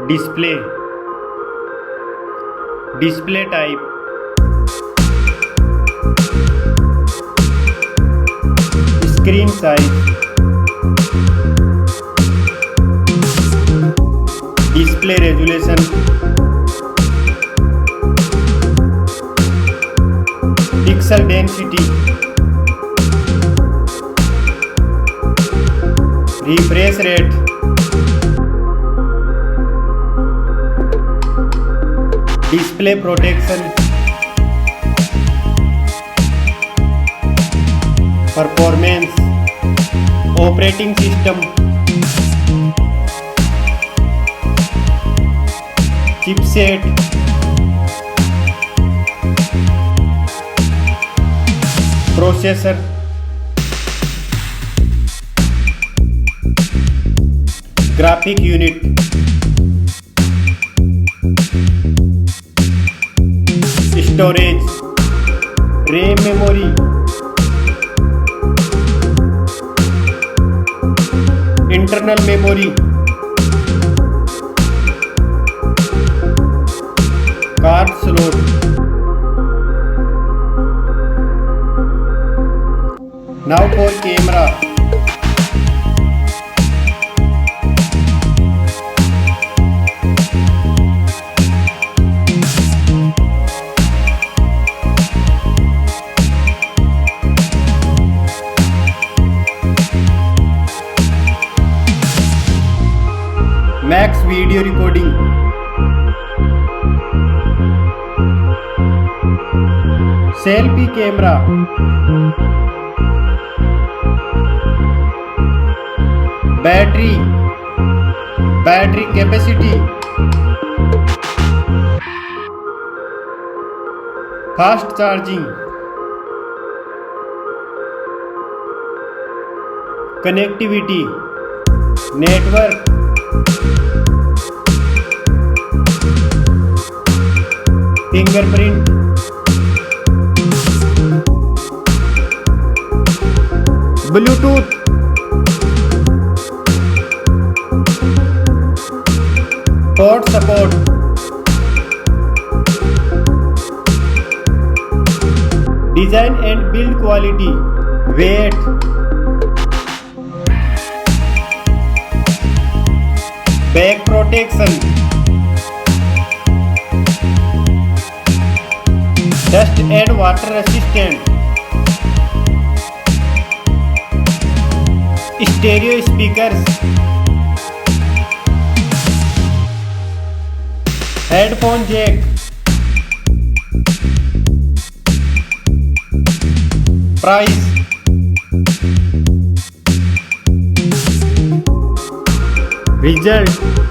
display, display type, screen size, display resolution, pixel density, refresh rate, display protection, performance, operating system, chipset, processor, graphic unit, storage, RAM memory, internal memory, card slot, now for camera, max video recording, selfie camera, battery capacity, fast charging, connectivity, network, fingerprint, Bluetooth, port support, design and build quality, weight, back protection, dust and water resistant, stereo speakers, headphone jack, price, result,